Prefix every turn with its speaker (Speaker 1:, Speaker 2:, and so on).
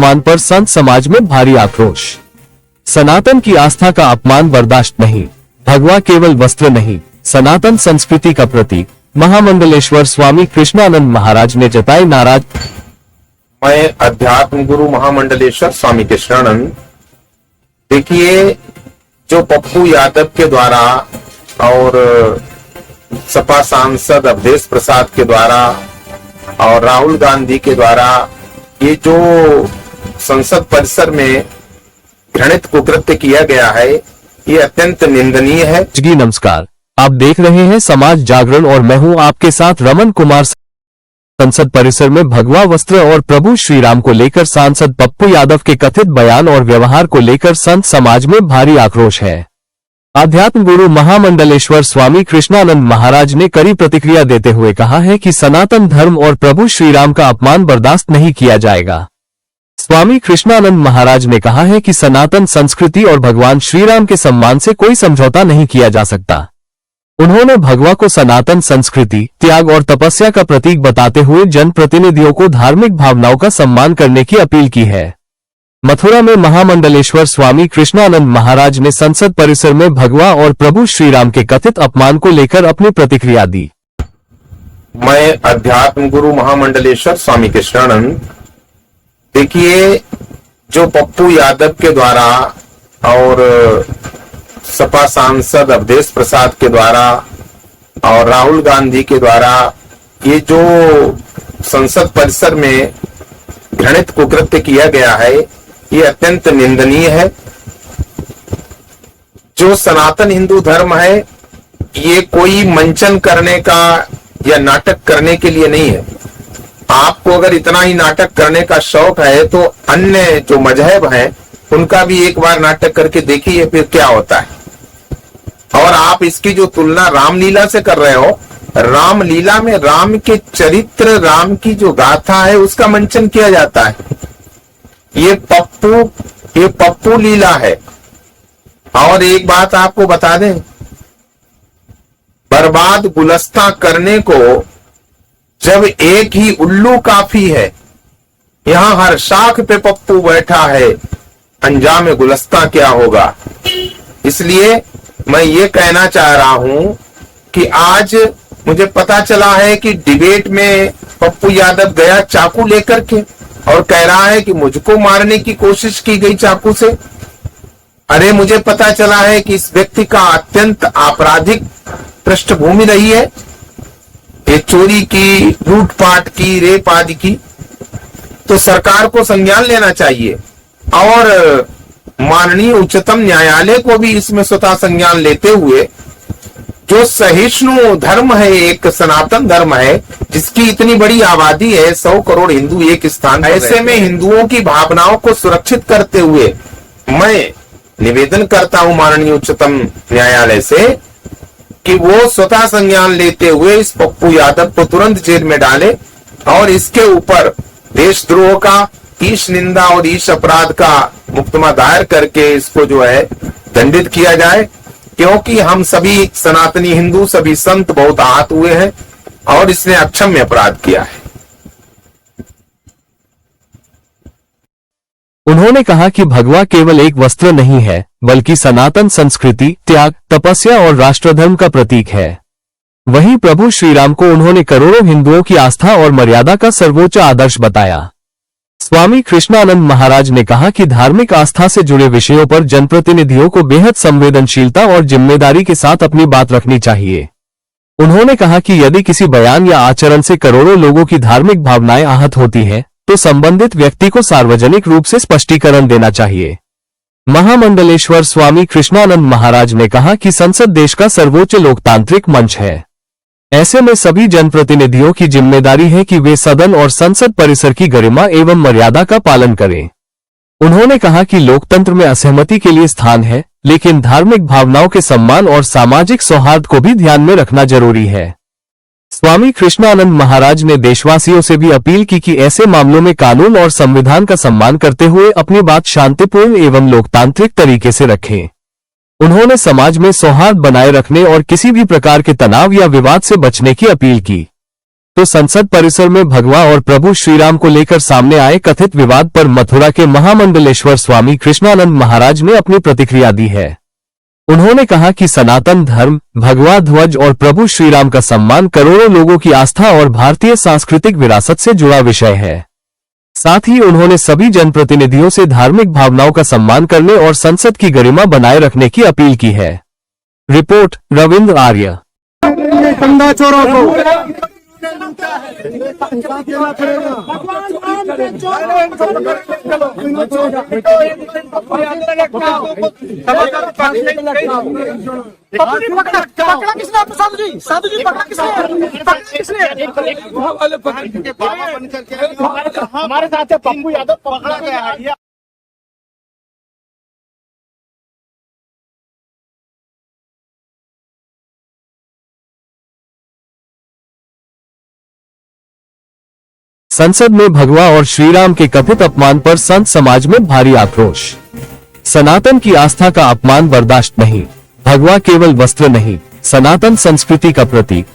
Speaker 1: अपमान पर संत समाज में भारी आक्रोश। सनातन की आस्था का अपमान बर्दाश्त नहीं। भगवा केवल वस्त्र नहीं, सनातन संस्कृति का प्रतीक। महामंडलेश्वर स्वामी कृष्णानंद महाराज ने जताई नाराज।
Speaker 2: मैं अध्यात्म गुरु महामंडलेश्वर स्वामी कृष्णानंद। देखिए, जो पप्पू यादव के द्वारा और सपा सांसद अवधेश प्रसाद के द्वारा और राहुल गांधी के द्वारा ये जो संसद परिसर में घृणित कुकृत्य किया गया है, ये अत्यंत निंदनीय है।
Speaker 1: जी नमस्कार, आप देख रहे हैं समाज जागरण और मैं हूं आपके साथ रमन कुमार। संसद परिसर में भगवा वस्त्र और प्रभु श्री राम को लेकर सांसद पप्पू यादव के कथित बयान और व्यवहार को लेकर संत समाज में भारी आक्रोश है। आध्यात्म गुरु महामंडलेश्वर स्वामी कृष्णानंद महाराज ने कड़ी प्रतिक्रिया देते हुए कहा है कि सनातन धर्म और प्रभु श्री राम का अपमान बर्दाश्त नहीं किया जाएगा। स्वामी कृष्णानंद महाराज ने कहा है कि सनातन संस्कृति और भगवान श्री राम के सम्मान से कोई समझौता नहीं किया जा सकता। उन्होंने भगवा को सनातन संस्कृति, त्याग और तपस्या का प्रतीक बताते हुए जनप्रतिनिधियों को धार्मिक भावनाओं का सम्मान करने की अपील की है। मथुरा में महामंडलेश्वर स्वामी कृष्णानंद महाराज ने संसद परिसर में भगवा और प्रभु श्री राम के कथित अपमान को लेकर अपनी प्रतिक्रिया दी।
Speaker 2: मैं अध्यात्म गुरु महामंडलेश्वर स्वामी कृष्णानंद। देखिए, जो पप्पू यादव के द्वारा और सपा सांसद अवधेश प्रसाद के द्वारा और राहुल गांधी के द्वारा ये जो संसद परिसर में घृणित कुकृत्य किया गया है, ये अत्यंत निंदनीय है। जो सनातन हिंदू धर्म है, ये कोई मंचन करने का या नाटक करने के लिए नहीं है। आपको अगर इतना ही नाटक करने का शौक है तो अन्य जो मजहब हैं उनका भी एक बार नाटक करके देखिए, फिर क्या होता है। और आप इसकी जो तुलना रामलीला से कर रहे हो, रामलीला में राम के चरित्र, राम की जो गाथा है उसका मंचन किया जाता है। ये पप्पू लीला है। और एक बात आपको बता दें, बर्बाद गुलस्ता करने को जब एक ही उल्लू काफी है, यहां हर शाख पे पप्पू बैठा है, अंजाम गुलस्ता क्या होगा। इसलिए मैं ये कहना चाह रहा हूं कि आज मुझे पता चला है कि डिबेट में पप्पू यादव गया चाकू लेकर के और कह रहा है कि मुझको मारने की कोशिश की गई चाकू से। अरे, मुझे पता चला है कि इस व्यक्ति का अत्यंत आपराधिक पृष्ठभूमि रही है, ये चोरी की, लूटपाट की, रेप आदि की। तो सरकार को संज्ञान लेना चाहिए और माननीय उच्चतम न्यायालय को भी इसमें स्वतः संज्ञान लेते हुए, जो सहिष्णु धर्म है, एक सनातन धर्म है जिसकी इतनी बड़ी आबादी है, 100 करोड़ हिंदू एक स्थान, ऐसे में हिंदुओं की भावनाओं को सुरक्षित करते हुए मैं निवेदन करता हूं माननीय उच्चतम न्यायालय से कि वो स्वतः संज्ञान लेते हुए इस पप्पू यादव को तुरंत जेल में डाले और इसके ऊपर देशद्रोह का, ईश निंदा और ईश अपराध का मुकदमा दायर करके इसको जो है दंडित किया जाए। क्योंकि हम सभी सनातनी हिंदू, सभी संत बहुत आहत हुए हैं और इसने अक्षम्य अपराध किया है।
Speaker 1: उन्होंने कहा कि भगवा केवल एक वस्त्र नहीं है, बल्कि सनातन संस्कृति, त्याग, तपस्या और राष्ट्रधर्म का प्रतीक है। वहीं प्रभु श्री राम को उन्होंने करोड़ों हिंदुओं की आस्था और मर्यादा का सर्वोच्च आदर्श बताया। स्वामी कृष्णानंद महाराज ने कहा कि धार्मिक आस्था से जुड़े विषयों पर जनप्रतिनिधियों को बेहद संवेदनशीलता और जिम्मेदारी के साथ अपनी बात रखनी चाहिए। उन्होंने कहा कि यदि किसी बयान या आचरण से करोड़ों लोगों की धार्मिक भावनाएं आहत होती हैं, तो संबंधित व्यक्ति को सार्वजनिक रूप से स्पष्टीकरण देना चाहिए। महामंडलेश्वर स्वामी कृष्णानंद महाराज ने कहा कि संसद देश का सर्वोच्च लोकतांत्रिक मंच है। ऐसे में सभी जनप्रतिनिधियों की जिम्मेदारी है कि वे सदन और संसद परिसर की गरिमा एवं मर्यादा का पालन करें। उन्होंने कहा कि लोकतंत्र में असहमति के लिए स्थान है, लेकिन धार्मिक भावनाओं के सम्मान और सामाजिक सौहार्द को भी ध्यान में रखना जरूरी है। स्वामी कृष्णानंद महाराज ने देशवासियों से भी अपील की कि ऐसे मामलों में कानून और संविधान का सम्मान करते हुए अपनी बात शांतिपूर्ण एवं लोकतांत्रिक तरीके से रखें। उन्होंने समाज में सौहार्द बनाए रखने और किसी भी प्रकार के तनाव या विवाद से बचने की अपील की। तो संसद परिसर में भगवा और प्रभु श्रीराम को लेकर सामने आए कथित विवाद पर मथुरा के महामंडलेश्वर स्वामी कृष्णानंद महाराज ने अपनी प्रतिक्रिया दी है। उन्होंने कहा कि सनातन धर्म, भगवा ध्वज और प्रभु श्रीराम का सम्मान करोड़ों लोगों की आस्था और भारतीय सांस्कृतिक विरासत से जुड़ा विषय है। साथ ही उन्होंने सभी जनप्रतिनिधियों से धार्मिक भावनाओं का सम्मान करने और संसद की गरिमा बनाए रखने की अपील की है। रिपोर्ट रविंद्र आर्य।
Speaker 3: पंगा चोरों को
Speaker 4: पकड़ा किसने? साधु जी पकड़ा किसने? हमारे साथ पप्पू यादव पकड़ा गया।
Speaker 1: संसद में भगवा और श्रीराम के कथित अपमान पर संत समाज में भारी आक्रोश। सनातन की आस्था का अपमान बर्दाश्त नहीं। भगवा केवल वस्त्र नहीं, सनातन संस्कृति का प्रतीक।